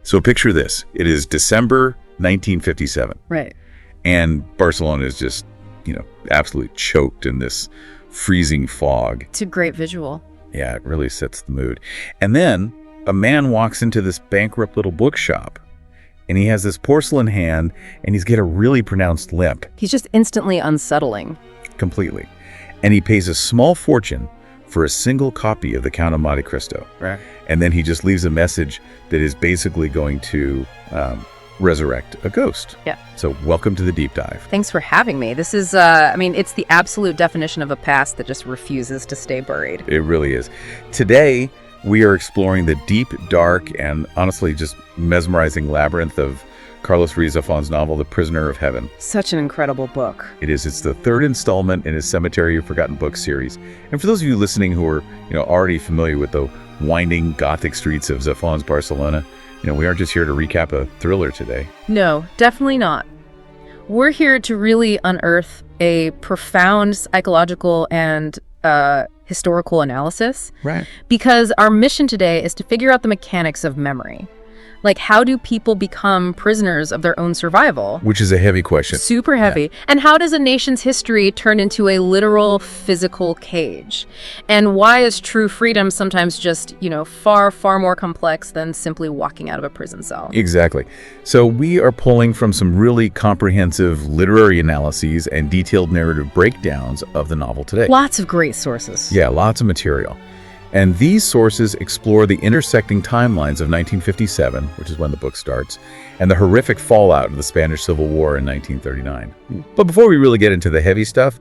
So picture this. It is December 1957. Right. And Barcelona is just, absolutely choked in this freezing fog. It's a great visual. Yeah, it really sets the mood. And then a man walks into this bankrupt little bookshop, and he has this porcelain hand, and he's got a really pronounced limp. He's just instantly unsettling. Completely. And he pays a small fortune for a single copy of the Count of Monte Cristo. Right. And then he just leaves a message that is basically going to resurrect a ghost. Yeah. So welcome to the deep dive. Thanks for having me. This is, it's the absolute definition of a past that just refuses to stay buried. It really is. Today, we are exploring the deep, dark, and honestly just mesmerizing labyrinth of Carlos Ruiz Zafón's novel, The Prisoner of Heaven. Such an incredible book. It is. It's the third installment in his Cemetery of Forgotten Books series. And for those of you listening who are, already familiar with the winding Gothic streets of Zafón's Barcelona, we aren't just here to recap a thriller today. No, definitely not. We're here to really unearth a profound psychological and historical analysis. Right. Because our mission today is to figure out the mechanics of memory. Like, how do people become prisoners of their own survival? Which is a heavy question. Super heavy. Yeah. And how does a nation's history turn into a literal physical cage? And why is true freedom sometimes just, far, far more complex than simply walking out of a prison cell? Exactly. So we are pulling from some really comprehensive literary analyses and detailed narrative breakdowns of the novel today. Lots of great sources. Yeah, lots of material. And these sources explore the intersecting timelines of 1957, which is when the book starts, and the horrific fallout of the Spanish Civil War in 1939. But before we really get into the heavy stuff,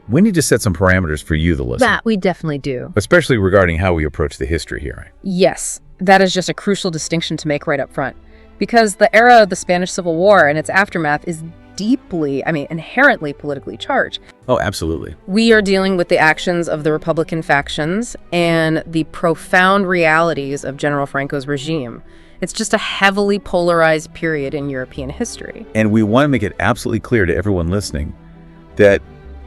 we need to set some parameters for you, the listener. That we definitely do. Especially regarding how we approach the history here. Yes, that is just a crucial distinction to make right up front. Because the era of the Spanish Civil War and its aftermath is deeply, inherently politically charged. Oh, absolutely. We are dealing with the actions of the Republican factions and the profound realities of General Franco's regime. It's just a heavily polarized period in European history. And we want to make it absolutely clear to everyone listening that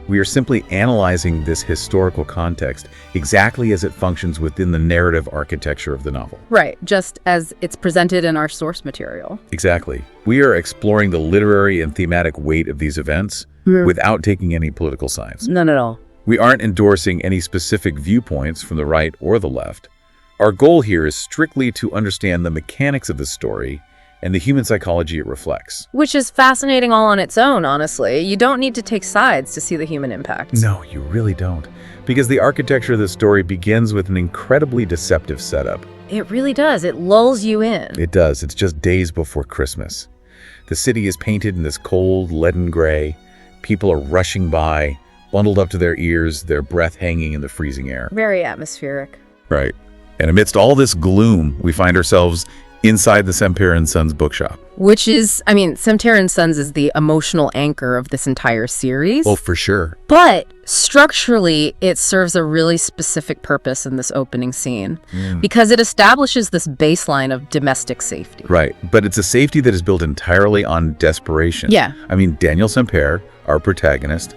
we are simply analyzing this historical context exactly as it functions within the narrative architecture of the novel. Right, just as it's presented in our source material. Exactly. We are exploring the literary and thematic weight of these events without taking any political sides. None at all. We aren't endorsing any specific viewpoints from the right or the left. Our goal here is strictly to understand the mechanics of the story and the human psychology it reflects. Which is fascinating all on its own, honestly. You don't need to take sides to see the human impact. No, you really don't. Because the architecture of the story begins with an incredibly deceptive setup. It really does. It lulls you in. It does. It's just days before Christmas. The city is painted in this cold, leaden gray. People are rushing by, bundled up to their ears, their breath hanging in the freezing air. Very atmospheric. Right. And amidst all this gloom, we find ourselves inside the Sempere Sons bookshop. Which is, Sempere Sons is the emotional anchor of this entire series. Oh, for sure. But structurally, it serves a really specific purpose in this opening scene because it establishes this baseline of domestic safety. Right. But it's a safety that is built entirely on desperation. Yeah. Daniel Sempere, our protagonist,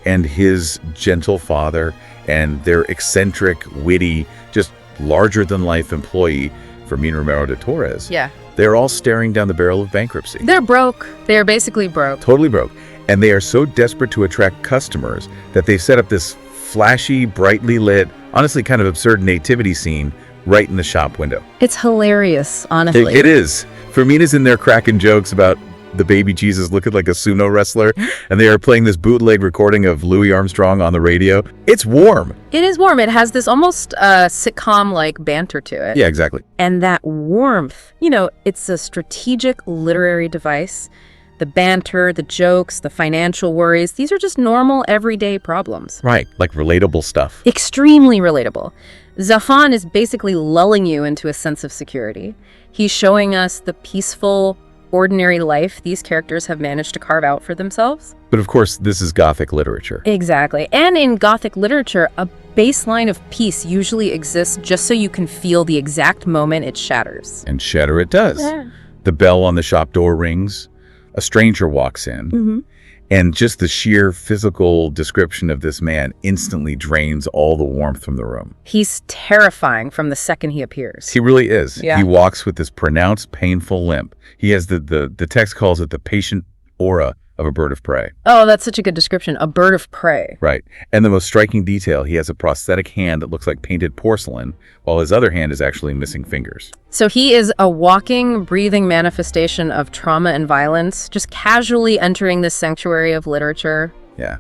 and his gentle father and their eccentric, witty, just larger-than-life employee, Fermin Romero de Torres. Yeah. They're all staring down the barrel of bankruptcy. They're broke. They're basically broke. Totally broke. And they are so desperate to attract customers that they set up this flashy, brightly lit, honestly kind of absurd nativity scene right in the shop window. It's hilarious, honestly. It is. Fermin is in there cracking jokes about the baby Jesus looking like a sumo wrestler, and they are playing this bootleg recording of Louis Armstrong on the radio. It's warm. It is warm. It has this almost sitcom-like banter to it. Yeah, exactly. And that warmth, it's a strategic literary device. The banter, the jokes, the financial worries, these are just normal, everyday problems. Right, like relatable stuff. Extremely relatable. Zafón is basically lulling you into a sense of security. He's showing us the peaceful, ordinary life these characters have managed to carve out for themselves. But of course, this is Gothic literature. Exactly. And in Gothic literature, a baseline of peace usually exists just so you can feel the exact moment it shatters. And shatter it does. Yeah. The bell on the shop door rings. A stranger walks in. And just the sheer physical description of this man instantly drains all the warmth from the room. He's terrifying from the second he appears. He really is. Yeah. He walks with this pronounced, painful limp. He has the text calls it the patient aura of a bird of prey. Oh, that's such a good description. A bird of prey. Right. And the most striking detail, he has a prosthetic hand that looks like painted porcelain, while his other hand is actually missing fingers. So he is a walking, breathing manifestation of trauma and violence, just casually entering this sanctuary of literature. Yeah.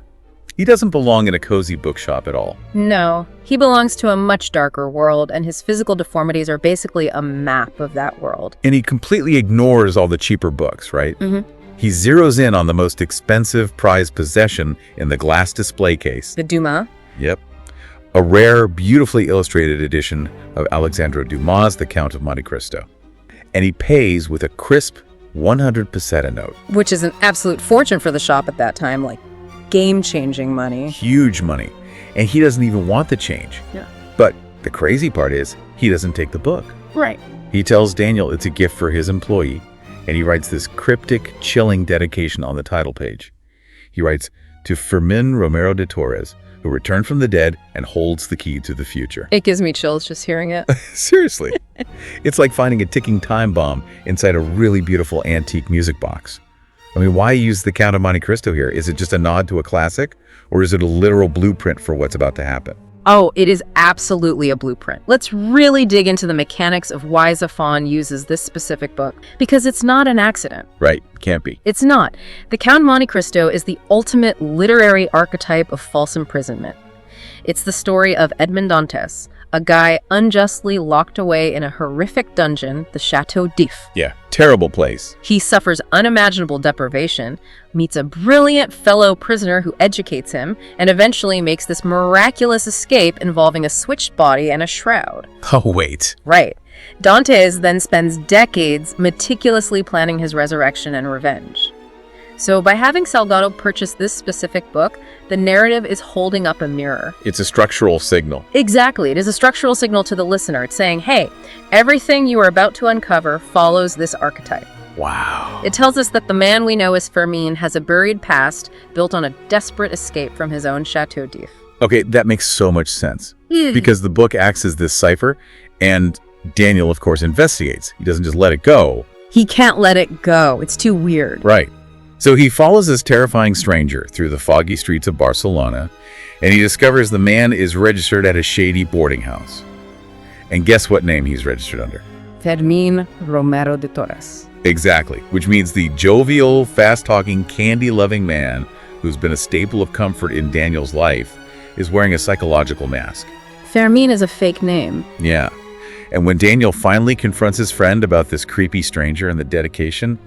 He doesn't belong in a cozy bookshop at all. No, he belongs to a much darker world, and his physical deformities are basically a map of that world. And he completely ignores all the cheaper books, right? Mm-hmm. He zeroes in on the most expensive prized possession in the glass display case. The Dumas. Yep. A rare, beautifully illustrated edition of Alexandre Dumas' The Count of Monte Cristo. And he pays with a crisp 100 peseta note. Which is an absolute fortune for the shop at that time, like game-changing money. Huge money. And he doesn't even want the change. Yeah. But the crazy part is, he doesn't take the book. Right. He tells Daniel it's a gift for his employee, and he writes this cryptic, chilling dedication on the title page. He writes, "To Fermin Romero de Torres, who returned from the dead and holds the key to the future." It gives me chills just hearing it. Seriously. It's like finding a ticking time bomb inside a really beautiful antique music box. I mean, why use The Count of Monte Cristo here? Is it just a nod to a classic, or is it a literal blueprint for what's about to happen? Oh, it is absolutely a blueprint. Let's really dig into the mechanics of why Zafón uses this specific book, because it's not an accident. Right, can't be. It's not. The Count Monte Cristo is the ultimate literary archetype of false imprisonment. It's the story of Edmond Dantes, a guy unjustly locked away in a horrific dungeon, the Chateau d'If. Yeah, terrible place. He suffers unimaginable deprivation, meets a brilliant fellow prisoner who educates him, and eventually makes this miraculous escape involving a switched body and a shroud. Oh, wait. Right. Dantes then spends decades meticulously planning his resurrection and revenge. So by having Salgado purchase this specific book, the narrative is holding up a mirror. It's a structural signal. Exactly. It is a structural signal to the listener. It's saying, hey, everything you are about to uncover follows this archetype. Wow. It tells us that the man we know as Fermin has a buried past built on a desperate escape from his own Chateau d'If. Okay, that makes so much sense. Because the book acts as this cipher, and Daniel, of course, investigates. He doesn't just let it go. He can't let it go. It's too weird. Right. So he follows this terrifying stranger through the foggy streets of Barcelona, and he discovers the man is registered at a shady boarding house. And guess what name he's registered under? Fermin Romero de Torres. Exactly, which means the jovial, fast-talking, candy-loving man who's been a staple of comfort in Daniel's life is wearing a psychological mask. Fermin is a fake name. Yeah. And when Daniel finally confronts his friend about this creepy stranger and the dedication,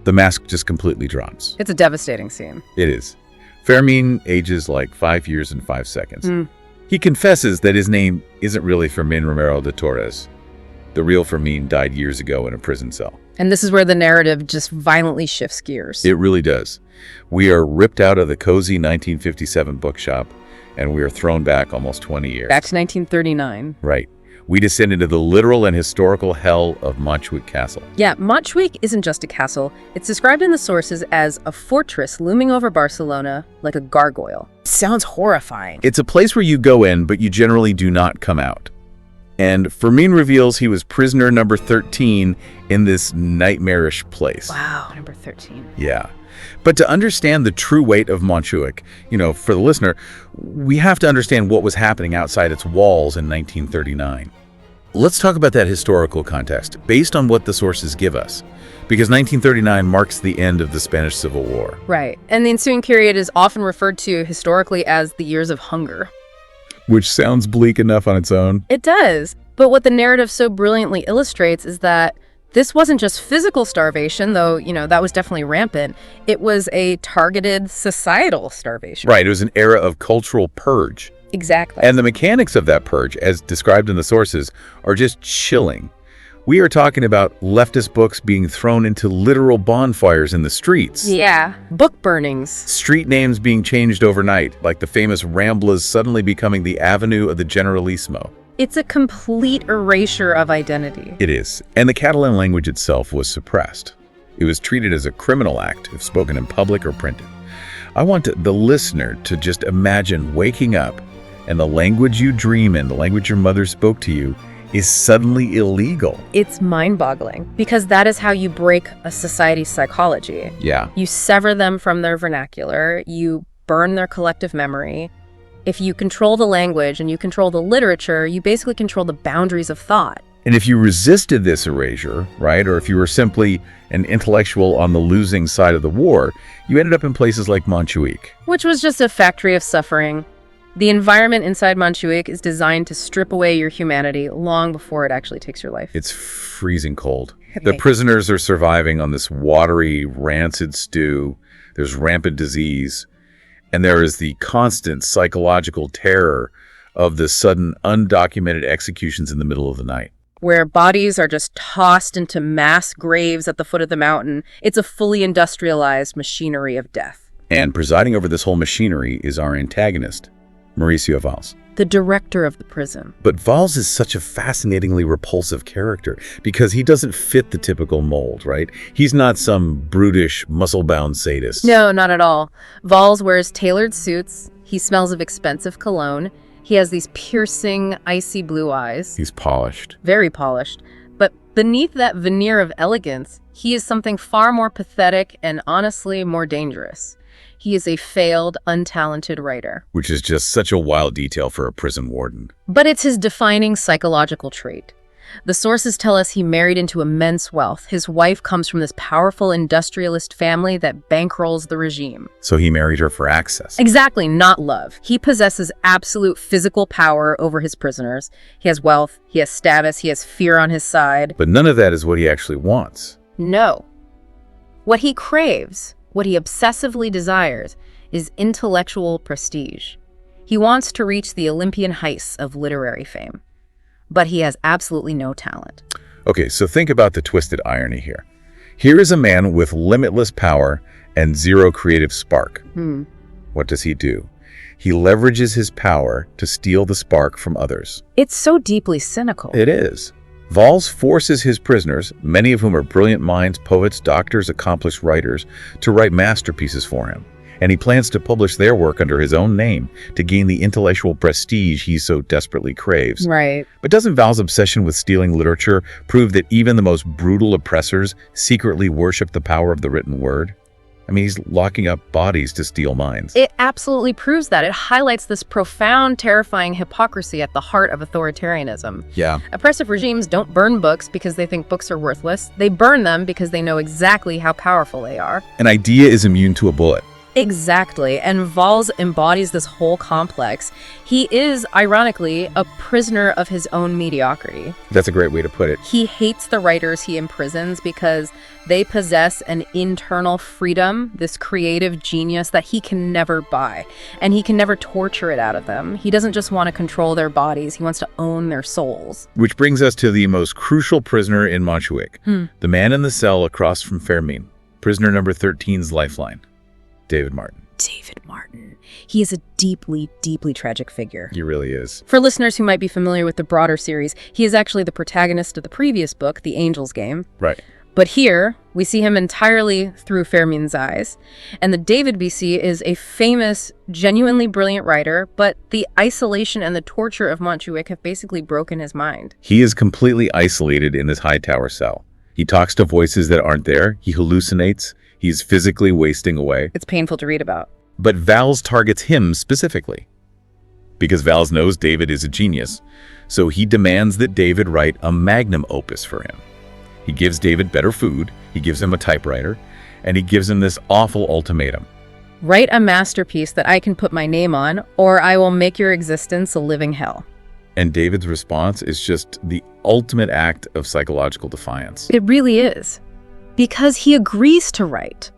the mask just completely drops. It's a devastating scene. It is. Fermin ages like 5 years and 5 seconds. He confesses that his name isn't really Fermin Romero de Torres. The real Fermin died years ago in a prison cell. And this is where the narrative just violently shifts gears. It really does. We are ripped out of the cozy 1957 bookshop, and we are thrown back almost 20 years. Back to 1939. Right. We descend into the literal and historical hell of Montjuïc Castle. Yeah, Montjuïc isn't just a castle. It's described in the sources as a fortress looming over Barcelona like a gargoyle. Sounds horrifying. It's a place where you go in, but you generally do not come out. And Fermin reveals he was prisoner number 13 in this nightmarish place. Wow, number 13. Yeah. But to understand the true weight of Montjuïc, for the listener, we have to understand what was happening outside its walls in 1939. Let's talk about that historical context, based on what the sources give us, because 1939 marks the end of the Spanish Civil War. Right. And the ensuing period is often referred to historically as the years of hunger. Which sounds bleak enough on its own. It does. But what the narrative so brilliantly illustrates is that this wasn't just physical starvation, though, that was definitely rampant. It was a targeted societal starvation. Right. It was an era of cultural purge. Exactly. And the mechanics of that purge, as described in the sources, are just chilling. We are talking about leftist books being thrown into literal bonfires in the streets. Yeah. Book burnings. Street names being changed overnight, like the famous Ramblas suddenly becoming the Avenue of the Generalissimo. It's a complete erasure of identity. It is. And the Catalan language itself was suppressed. It was treated as a criminal act if spoken in public or printed. I want the listener to just imagine waking up and the language you dream in, the language your mother spoke to you, is suddenly illegal. It's mind-boggling because that is how you break a society's psychology. Yeah. You sever them from their vernacular, you burn their collective memory. If you control the language and you control the literature, you basically control the boundaries of thought. And if you resisted this erasure, right, or if you were simply an intellectual on the losing side of the war, you ended up in places like Montjuïc. Which was just a factory of suffering. The environment inside Montjuïc is designed to strip away your humanity long before it actually takes your life. It's freezing cold. The prisoners are surviving on this watery, rancid stew. There's rampant disease. And there is the constant psychological terror of the sudden, undocumented executions in the middle of the night. Where bodies are just tossed into mass graves at the foot of the mountain. It's a fully industrialized machinery of death. And presiding over this whole machinery is our antagonist, Mauricio Valls, the director of the prison. But Valls is such a fascinatingly repulsive character because he doesn't fit the typical mold, right? He's not some brutish, muscle-bound sadist. No, not at all. Valls wears tailored suits. He smells of expensive cologne. He has these piercing, icy blue eyes. He's polished. Very polished. But beneath that veneer of elegance, he is something far more pathetic and honestly more dangerous. He is a failed, untalented writer. Which is just such a wild detail for a prison warden. But it's his defining psychological trait. The sources tell us he married into immense wealth. His wife comes from this powerful industrialist family that bankrolls the regime. So he married her for access. Exactly, not love. He possesses absolute physical power over his prisoners. He has wealth, he has status, he has fear on his side. But none of that is what he actually wants. No. What he craves, what he obsessively desires, is intellectual prestige. He wants to reach the Olympian heights of literary fame. But he has absolutely no talent. Okay, so think about the twisted irony here. Here is a man with limitless power and zero creative spark. What does he do? He leverages his power to steal the spark from others. It's so deeply cynical. It is. Valls forces his prisoners, many of whom are brilliant minds, poets, doctors, accomplished writers, to write masterpieces for him. And he plans to publish their work under his own name to gain the intellectual prestige he so desperately craves. Right. But doesn't Valls' obsession with stealing literature prove that even the most brutal oppressors secretly worship the power of the written word? I mean, he's locking up bodies to steal minds. It absolutely proves that. It highlights this profound, terrifying hypocrisy at the heart of authoritarianism. Yeah. Oppressive regimes don't burn books because they think books are worthless. They burn them because they know exactly how powerful they are. An idea is immune to a bullet. Exactly, and Valls embodies this whole complex. He is, ironically, a prisoner of his own mediocrity. That's a great way to put it. He hates the writers he imprisons because they possess an internal freedom, this creative genius that he can never buy, and he can never torture it out of them. He doesn't just want to control their bodies, he wants to own their souls. Which brings us to the most crucial prisoner in Montjuïc, the man in the cell across from Fermin, prisoner number 13's lifeline. David Martín. David Martín. He is a deeply, deeply tragic figure. He really is. For listeners who might be familiar with the broader series, he is actually the protagonist of the previous book, The Angel's Game. Right. But here, we see him entirely through Fermin's eyes. And the David BC is a famous, genuinely brilliant writer, but the isolation and the torture of Montjuïc have basically broken his mind. He is completely isolated in this high tower cell. He talks to voices that aren't there. He hallucinates. He's physically wasting away. It's painful to read about. But Valls targets him specifically. Because Valls knows David is a genius, so he demands that David write a magnum opus for him. He gives David better food, he gives him a typewriter, and he gives him this awful ultimatum. Write a masterpiece that I can put my name on, or I will make your existence a living hell. And David's response is just the ultimate act of psychological defiance. It really is. Because he agrees to write,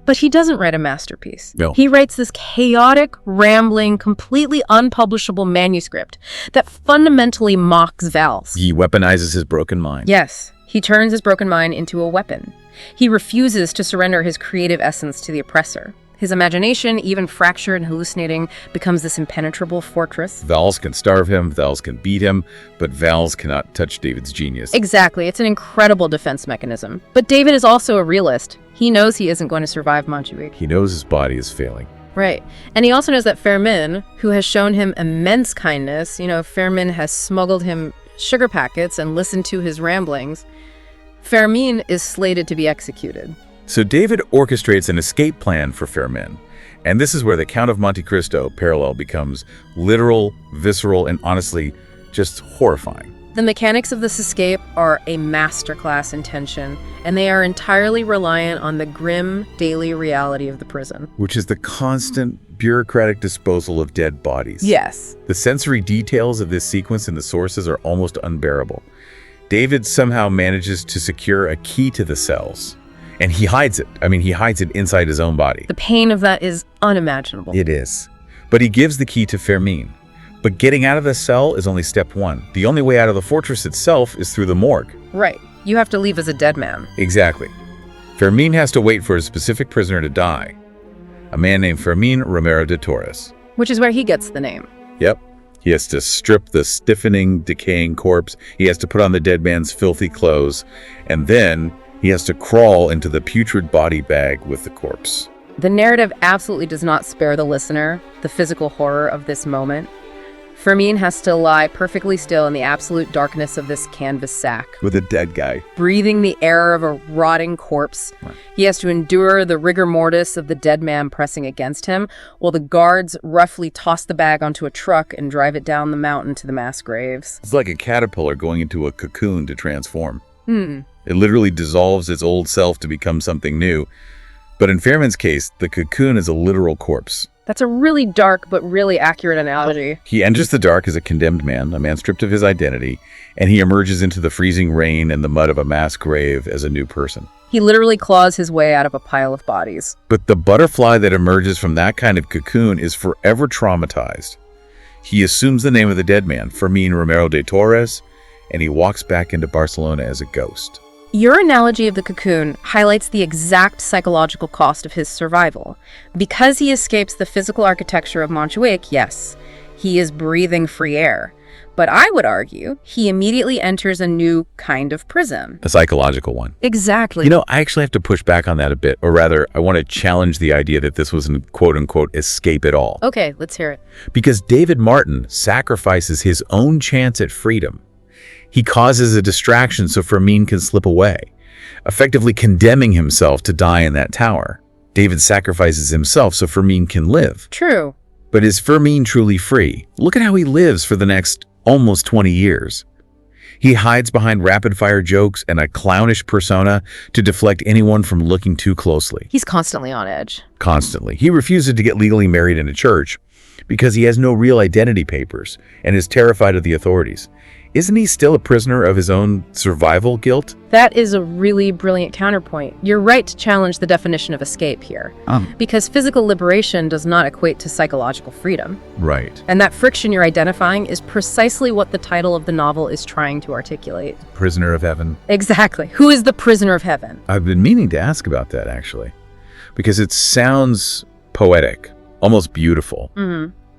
but he doesn't write a masterpiece. No. He writes this chaotic, rambling, completely unpublishable manuscript that fundamentally mocks Valls. He weaponizes his broken mind. Yes, he turns his broken mind into a weapon. He refuses to surrender his creative essence to the oppressor. His imagination, even fractured and hallucinating, becomes this impenetrable fortress. Valls can starve him, Valls can beat him, but Valls cannot touch David's genius. Exactly. It's an incredible defense mechanism. But David is also a realist. He knows he isn't going to survive Montjuïc. He knows his body is failing. Right. And he also knows that Fermin, who has shown him immense kindness, Fermin has smuggled him sugar packets and listened to his ramblings, Fermin is slated to be executed. So David orchestrates an escape plan for Fermin. And this is where the Count of Monte Cristo parallel becomes literal, visceral, and honestly, just horrifying. The mechanics of this escape are a masterclass in tension, and they are entirely reliant on the grim daily reality of the prison. Which is the constant bureaucratic disposal of dead bodies. Yes. The sensory details of this sequence in the sources are almost unbearable. David somehow manages to secure a key to the cells. And he hides it. He hides it inside his own body. The pain of that is unimaginable. It is. But he gives the key to Fermin. But getting out of the cell is only step one. The only way out of the fortress itself is through the morgue. Right. You have to leave as a dead man. Exactly. Fermin has to wait for a specific prisoner to die. A man named Fermin Romero de Torres. Which is where he gets the name. Yep. He has to strip the stiffening, decaying corpse. He has to put on the dead man's filthy clothes. And then he has to crawl into the putrid body bag with the corpse. The narrative absolutely does not spare the listener the physical horror of this moment. Fermin has to lie perfectly still in the absolute darkness of this canvas sack, With a dead guy. breathing the air of a rotting corpse. Right. He has to endure the rigor mortis of the dead man pressing against him, while the guards roughly toss the bag onto a truck and drive it down the mountain to the mass graves. It's like a caterpillar going into a cocoon to transform. It literally dissolves its old self to become something new. But in Fermin's case, the cocoon is a literal corpse. That's a really dark but really accurate analogy. He enters the dark as a condemned man, a man stripped of his identity, and he emerges into the freezing rain and the mud of a mass grave as a new person. He literally claws his way out of a pile of bodies. But the butterfly that emerges from that kind of cocoon is forever traumatized. He assumes the name of the dead man, Fermin Romero de Torres, and he walks back into Barcelona as a ghost. Your analogy of the cocoon highlights the exact psychological cost of his survival. Because he escapes the physical architecture of Montjuïc, yes, he is breathing free air. But I would argue he immediately enters a new kind of prison. A psychological one. Exactly. I actually have to push back on that a bit, or rather, I want to challenge the idea that this was an quote-unquote escape at all. Okay, let's hear it. Because David Martín sacrifices his own chance at freedom. He causes a distraction so Fermin can slip away, effectively condemning himself to die in that tower. David sacrifices himself so Fermin can live. True. But is Fermin truly free? Look at how he lives for the next almost 20 years. He hides behind rapid-fire jokes and a clownish persona to deflect anyone from looking too closely. He's constantly on edge. Constantly. He refuses to get legally married in a church because he has no real identity papers and is terrified of the authorities. Isn't he still a prisoner of his own survival guilt? That is a really brilliant counterpoint. You're right to challenge the definition of escape here. Because physical liberation does not equate to psychological freedom. Right. And that friction you're identifying is precisely what the title of the novel is trying to articulate. Prisoner of heaven. Exactly. Who is the prisoner of heaven? I've been meaning to ask about that, actually, because it sounds poetic, almost beautiful.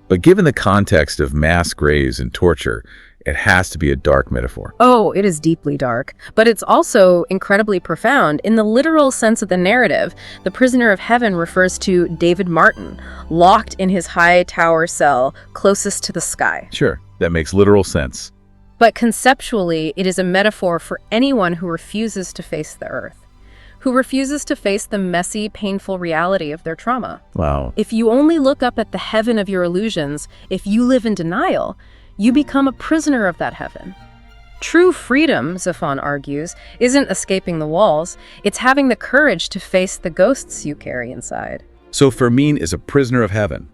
But given the context of mass graves and torture, it has to be a dark metaphor. Oh, it is deeply dark. But it's also incredibly profound. In the literal sense of the narrative, the prisoner of heaven refers to David Martín, locked in his high tower cell closest to the sky. Sure, that makes literal sense. But conceptually, it is a metaphor for anyone who refuses to face the earth, who refuses to face the messy, painful reality of their trauma. Wow. If you only look up at the heaven of your illusions, if you live in denial, you become a prisoner of that heaven. True freedom, Zafón argues, isn't escaping the walls. It's having the courage to face the ghosts you carry inside. So Fermin is a prisoner of heaven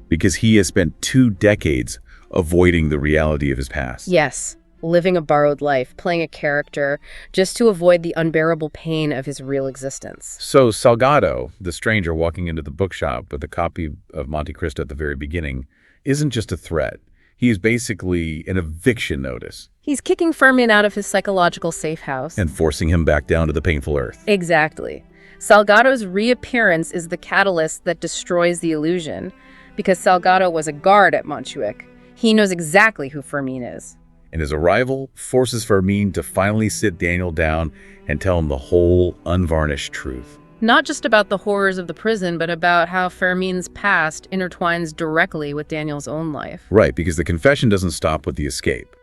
because he has spent 2 decades avoiding the reality of his past. Yes, living a borrowed life, playing a character, just to avoid the unbearable pain of his real existence. So Salgado, the stranger walking into the bookshop with a copy of Monte Cristo at the very beginning, isn't just a threat. He is basically an eviction notice. He's kicking Fermin out of his psychological safe house. And forcing him back down to the painful earth. Exactly. Salgado's reappearance is the catalyst that destroys the illusion, because Salgado was a guard at Montjuïc. He knows exactly who Fermin is. And his arrival forces Fermin to finally sit Daniel down and tell him the whole unvarnished truth. Not just about the horrors of the prison, but about how Fermin's past intertwines directly with Daniel's own life. Right, because the confession doesn't stop with the escape.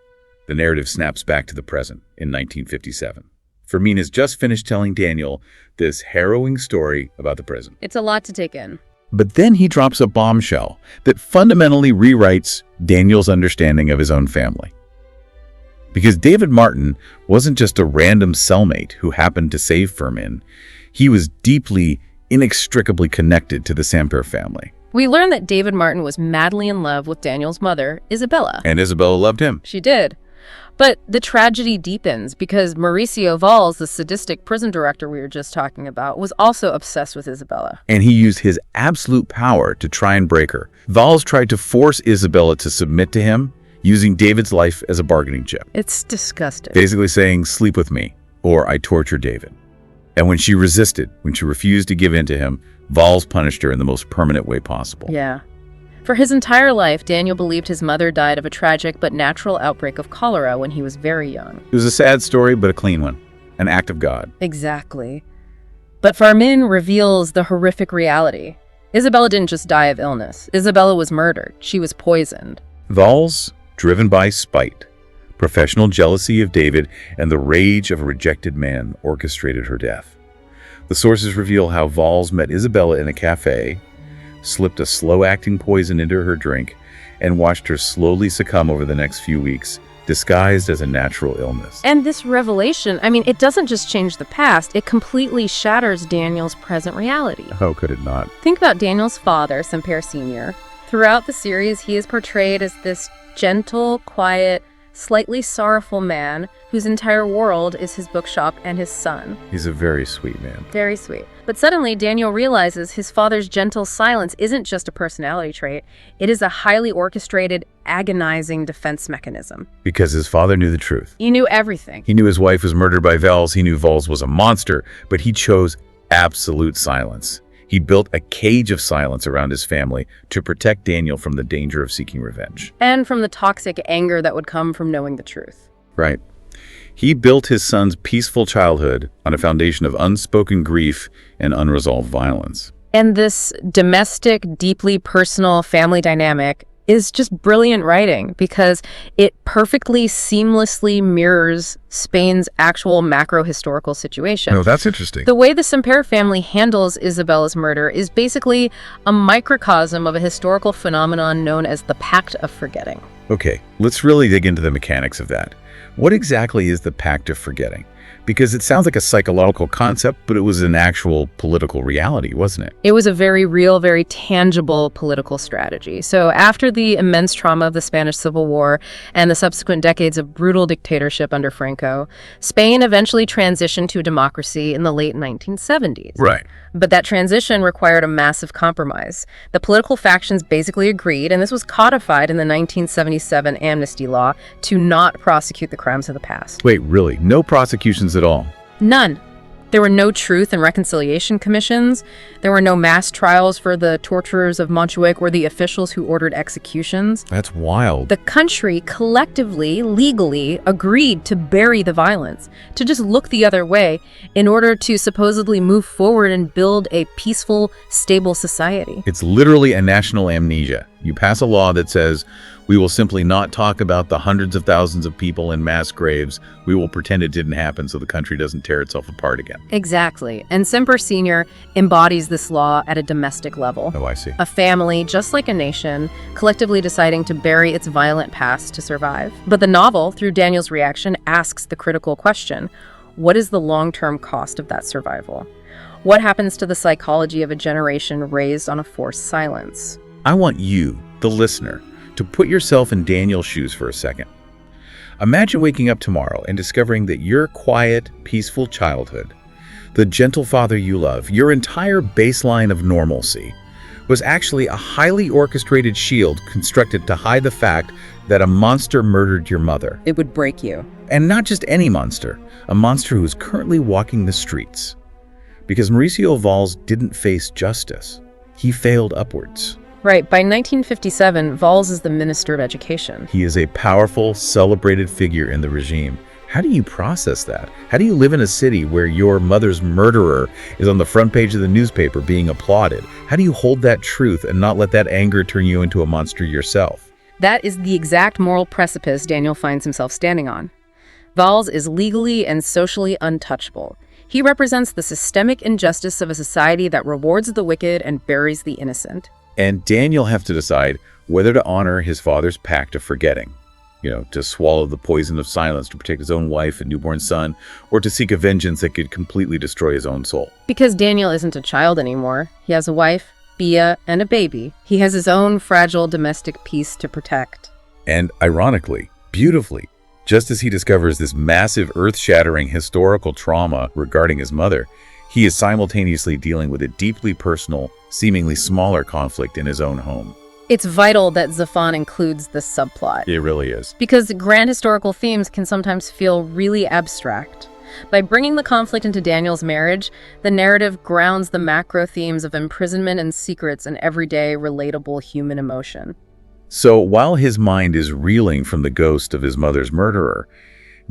The narrative snaps back to the present in 1957. Fermin has just finished telling Daniel this harrowing story about the prison. It's a lot to take in. But then he drops a bombshell that fundamentally rewrites Daniel's understanding of his own family. Because David Martín wasn't just a random cellmate who happened to save Fermin. He was deeply, inextricably connected to the Sempere family. We learn that David Martín was madly in love with Daniel's mother, Isabella. And Isabella loved him. She did. But the tragedy deepens because Mauricio Valls, the sadistic prison director we were just talking about, was also obsessed with Isabella. And he used his absolute power to try and break her. Valls tried to force Isabella to submit to him, using David's life as a bargaining chip. It's disgusting. Basically saying, sleep with me, or I torture David. And when she resisted, when she refused to give in to him, Valls punished her in the most permanent way possible. Yeah. For his entire life, Daniel believed his mother died of a tragic but natural outbreak of cholera when he was very young. It was a sad story, but a clean one. An act of God. Exactly. But Fermin reveals the horrific reality. Isabella didn't just die of illness. Isabella was murdered. She was poisoned. Valls, driven by spite, professional jealousy of David, and the rage of a rejected man, orchestrated her death. The sources reveal how Valls met Isabella in a cafe, slipped a slow-acting poison into her drink, and watched her slowly succumb over the next few weeks, disguised as a natural illness. And this revelation, it doesn't just change the past, it completely shatters Daniel's present reality. How could it not? Think about Daniel's father, Sempere Sr. Throughout the series, he is portrayed as this gentle, quiet, slightly sorrowful man whose entire world is his bookshop and his son. He's a very sweet man. Very sweet. But suddenly, Daniel realizes his father's gentle silence isn't just a personality trait. It is a highly orchestrated, agonizing defense mechanism. Because his father knew the truth. He knew everything. He knew his wife was murdered by Valls. He knew Valls was a monster, but he chose absolute silence. He built a cage of silence around his family to protect Daniel from the danger of seeking revenge. And from the toxic anger that would come from knowing the truth. Right. He built his son's peaceful childhood on a foundation of unspoken grief and unresolved violence. And this domestic, deeply personal family dynamic is just brilliant writing because it perfectly, seamlessly mirrors Spain's actual macro-historical situation. Oh, that's interesting. The way the Sempere family handles Isabella's murder is basically a microcosm of a historical phenomenon known as the Pact of Forgetting. Okay, let's really dig into the mechanics of that. What exactly is the Pact of Forgetting? Because it sounds like a psychological concept, but it was an actual political reality, wasn't it? It was a very real, very tangible political strategy. So after the immense trauma of the Spanish Civil War and the subsequent decades of brutal dictatorship under Franco, Spain eventually transitioned to a democracy in the late 1970s. Right. But that transition required a massive compromise. The political factions basically agreed, and this was codified in the 1977 amnesty law, to not prosecute the crimes of the past. Wait, really? No prosecutions at all? None. There were no truth and reconciliation commissions. There were no mass trials for the torturers of Montjuïc or the officials who ordered executions. That's wild. The country collectively, legally, agreed to bury the violence, to just look the other way in order to supposedly move forward and build a peaceful, stable society. It's literally a national amnesia. You pass a law that says, we will simply not talk about the hundreds of thousands of people in mass graves. We will pretend it didn't happen so the country doesn't tear itself apart again. Exactly. And Sempere Sr. embodies this law at a domestic level. Oh, I see. A family, just like a nation, collectively deciding to bury its violent past to survive. But the novel, through Daniel's reaction, asks the critical question, what is the long-term cost of that survival? What happens to the psychology of a generation raised on a forced silence? I want you, the listener, to put yourself in Daniel's shoes for a second. Imagine waking up tomorrow and discovering that your quiet, peaceful childhood, the gentle father you love, your entire baseline of normalcy, was actually a highly orchestrated shield constructed to hide the fact that a monster murdered your mother. It would break you. And not just any monster, a monster who is currently walking the streets. Because Mauricio Valls didn't face justice. He failed upwards. Right. By 1957, Valls is the Minister of Education. He is a powerful, celebrated figure in the regime, How do you process that? How do you live in a city where your mother's murderer is on the front page of the newspaper being applauded? How do you hold that truth and not let that anger turn you into a monster yourself? That is the exact moral precipice Daniel finds himself standing on. Valls is legally and socially untouchable. He represents the systemic injustice of a society that rewards the wicked and buries the innocent. And Daniel has to decide whether to honor his father's pact of forgetting, to swallow the poison of silence to protect his own wife and newborn son, or to seek a vengeance that could completely destroy his own soul. Because Daniel isn't a child anymore. He has a wife, Bia, and a baby. He has his own fragile domestic peace to protect. And ironically, beautifully, just as he discovers this massive, earth-shattering historical trauma regarding his mother, he is simultaneously dealing with a deeply personal, seemingly smaller conflict in his own home. It's vital that Zafón includes this subplot. It really is. Because grand historical themes can sometimes feel really abstract. By bringing the conflict into Daniel's marriage, the narrative grounds the macro themes of imprisonment and secrets in everyday, relatable human emotion. So while his mind is reeling from the ghost of his mother's murderer,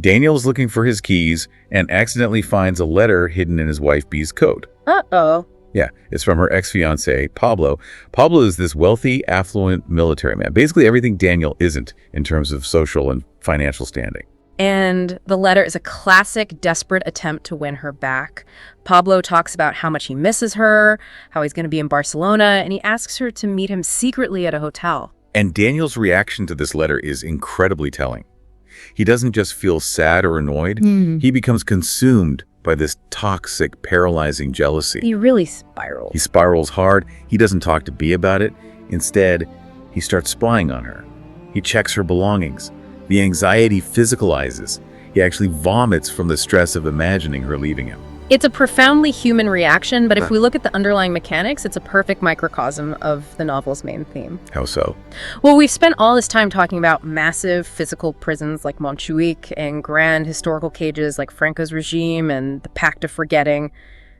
Daniel is looking for his keys and accidentally finds a letter hidden in his wife B's coat. Uh-oh. Yeah, it's from her ex-fiancé, Pablo. Pablo is this wealthy, affluent military man. Basically everything Daniel isn't in terms of social and financial standing. And the letter is a classic, desperate attempt to win her back. Pablo talks about how much he misses her, how he's going to be in Barcelona, and he asks her to meet him secretly at a hotel. And Daniel's reaction to this letter is incredibly telling. He doesn't just feel sad or annoyed. He becomes consumed by this toxic, paralyzing jealousy. He really spirals. He spirals hard. He doesn't talk to B about it. Instead, he starts spying on her. He checks her belongings. The anxiety physicalizes. He actually vomits from the stress of imagining her leaving him. It's a profoundly human reaction, but if we look at the underlying mechanics, it's a perfect microcosm of the novel's main theme. How so? Well, we've spent all this time talking about massive physical prisons like Montjuïc and grand historical cages like Franco's regime and the Pact of Forgetting.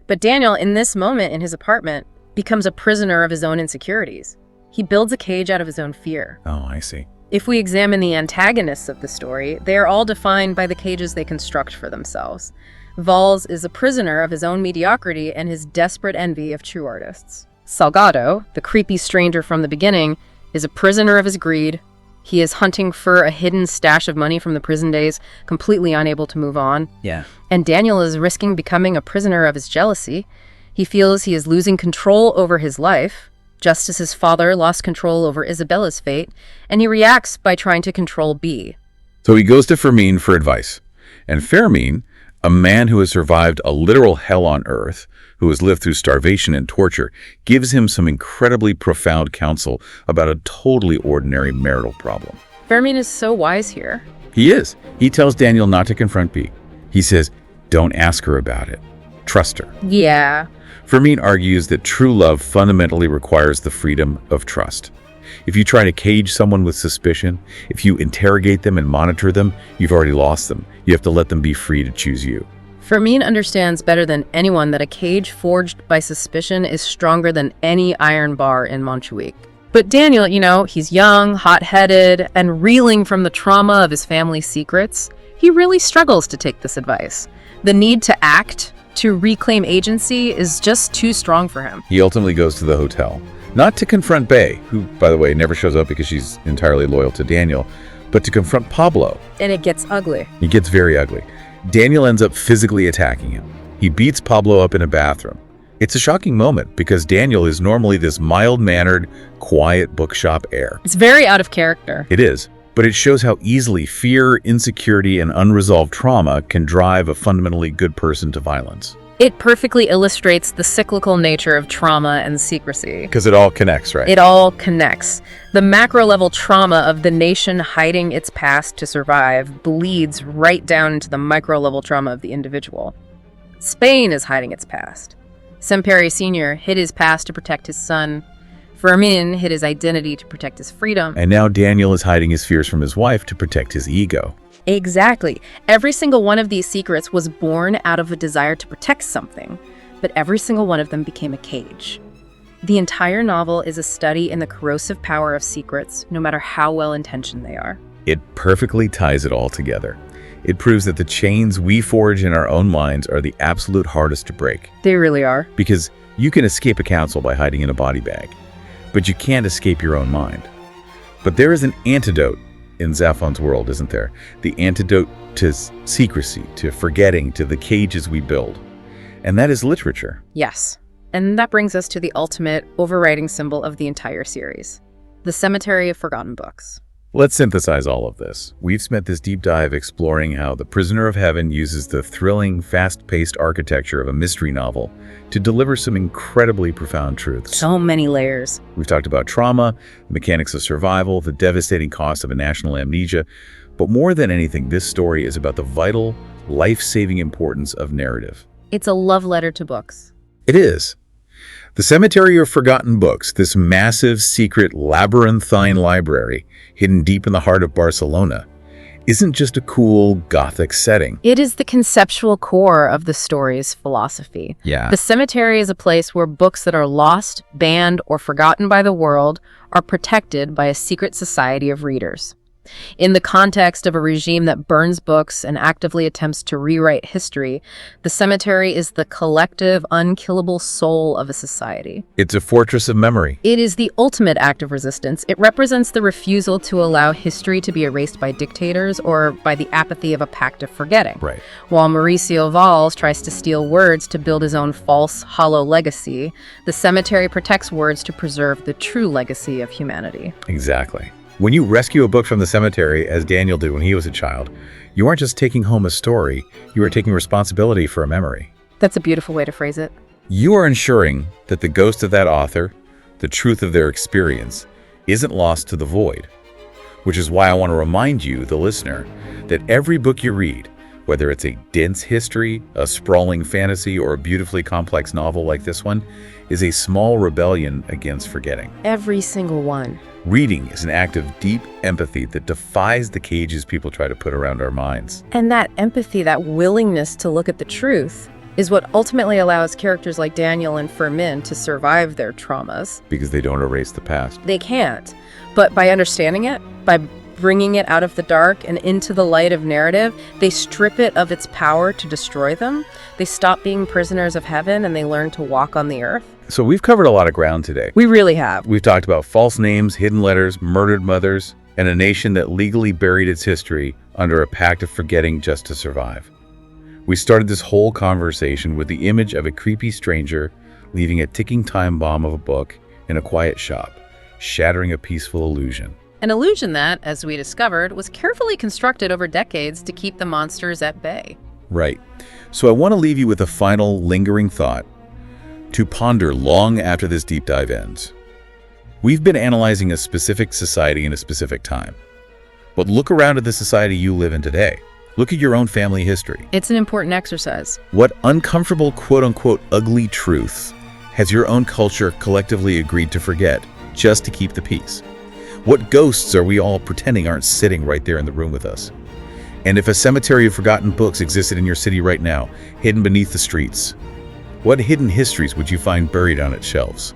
But Daniel, in this moment in his apartment, becomes a prisoner of his own insecurities. He builds a cage out of his own fear. Oh, I see. If we examine the antagonists of the story, they are all defined by the cages they construct for themselves. Valls is a prisoner of his own mediocrity and his desperate envy of true artists. Salgado, the creepy stranger from the beginning, is a prisoner of his greed. He is hunting for a hidden stash of money from the prison days, completely unable to move on. Yeah. And Daniel is risking becoming a prisoner of his jealousy. He feels he is losing control over his life, just as his father lost control over Isabella's fate, and he reacts by trying to control B. So he goes to Fermin for advice. And Fermin, a man who has survived a literal hell on earth, who has lived through starvation and torture, gives him some incredibly profound counsel about a totally ordinary marital problem. Fermin is so wise here. He is. He tells Daniel not to confront B. He says, don't ask her about it. Trust her. Yeah. Fermin argues that true love fundamentally requires the freedom of trust. If you try to cage someone with suspicion, if you interrogate them and monitor them, you've already lost them. You have to let them be free to choose you. Fermin understands better than anyone that a cage forged by suspicion is stronger than any iron bar in Montjuïc. But Daniel, he's young, hot-headed, and reeling from the trauma of his family's secrets. He really struggles to take this advice. The need to act, to reclaim agency, is just too strong for him. He ultimately goes to the hotel, not to confront Bae, who, by the way, never shows up because she's entirely loyal to Daniel, but to confront Pablo. And it gets ugly. It gets very ugly. Daniel ends up physically attacking him. He beats Pablo up in a bathroom. It's a shocking moment because Daniel is normally this mild-mannered, quiet bookshop heir. It's very out of character. It is, but it shows how easily fear, insecurity, and unresolved trauma can drive a fundamentally good person to violence. It perfectly illustrates the cyclical nature of trauma and secrecy. Because it all connects, right? It all connects. The macro-level trauma of the nation hiding its past to survive bleeds right down into the micro-level trauma of the individual. Spain is hiding its past. Sempere Sr. hid his past to protect his son. Fermin hid his identity to protect his freedom. And now Daniel is hiding his fears from his wife to protect his ego. Exactly. Every single one of these secrets was born out of a desire to protect something, but every single one of them became a cage. The entire novel is a study in the corrosive power of secrets, no matter how well-intentioned they are. It perfectly ties it all together. It proves that the chains we forge in our own minds are the absolute hardest to break. They really are. Because you can escape a council by hiding in a body bag, but you can't escape your own mind. But there is an antidote in Zafon's world, isn't there? The antidote to secrecy, to forgetting, to the cages we build. And that is literature. Yes. And that brings us to the ultimate overriding symbol of the entire series, the Cemetery of Forgotten Books. Let's synthesize all of this. We've spent this deep dive exploring how The Prisoner of Heaven uses the thrilling, fast-paced architecture of a mystery novel to deliver some incredibly profound truths. So many layers. We've talked about trauma, the mechanics of survival, the devastating cost of a national amnesia, but more than anything, this story is about the vital, life-saving importance of narrative. It's a love letter to books. It is. The Cemetery of Forgotten Books, this massive, secret, labyrinthine library hidden deep in the heart of Barcelona, isn't just a cool, Gothic setting. It is the conceptual core of the story's philosophy. Yeah. The cemetery is a place where books that are lost, banned, or forgotten by the world are protected by a secret society of readers. In the context of a regime that burns books and actively attempts to rewrite history, the cemetery is the collective, unkillable soul of a society. It's a fortress of memory. It is the ultimate act of resistance. It represents the refusal to allow history to be erased by dictators or by the apathy of a pact of forgetting. Right. While Mauricio Valls tries to steal words to build his own false, hollow legacy, the cemetery protects words to preserve the true legacy of humanity. Exactly. When you rescue a book from the cemetery, as Daniel did when he was a child, you aren't just taking home a story, you are taking responsibility for a memory. That's a beautiful way to phrase it. You are ensuring that the ghost of that author, the truth of their experience, isn't lost to the void. Which is why I want to remind you, the listener, that every book you read, whether it's a dense history, a sprawling fantasy, or a beautifully complex novel like this one, is a small rebellion against forgetting. Every single one. Reading is an act of deep empathy that defies the cages people try to put around our minds. And that empathy, that willingness to look at the truth, is what ultimately allows characters like Daniel and Fermin to survive their traumas. Because they don't erase the past. They can't. But by understanding it, by bringing it out of the dark and into the light of narrative, they strip it of its power to destroy them. They stop being prisoners of heaven and they learn to walk on the earth. So we've covered a lot of ground today. We really have. We've talked about false names, hidden letters, murdered mothers, and a nation that legally buried its history under a pact of forgetting just to survive. We started this whole conversation with the image of a creepy stranger leaving a ticking time bomb of a book in a quiet shop, shattering a peaceful illusion. An illusion that, as we discovered, was carefully constructed over decades to keep the monsters at bay. Right. So I want to leave you with a final lingering thought to ponder long after this deep dive ends. We've been analyzing a specific society in a specific time. But look around at the society you live in today. Look at your own family history. It's an important exercise. What uncomfortable, quote-unquote, ugly truth has your own culture collectively agreed to forget just to keep the peace? What ghosts are we all pretending aren't sitting right there in the room with us? And if a cemetery of forgotten books existed in your city right now, hidden beneath the streets, what hidden histories would you find buried on its shelves?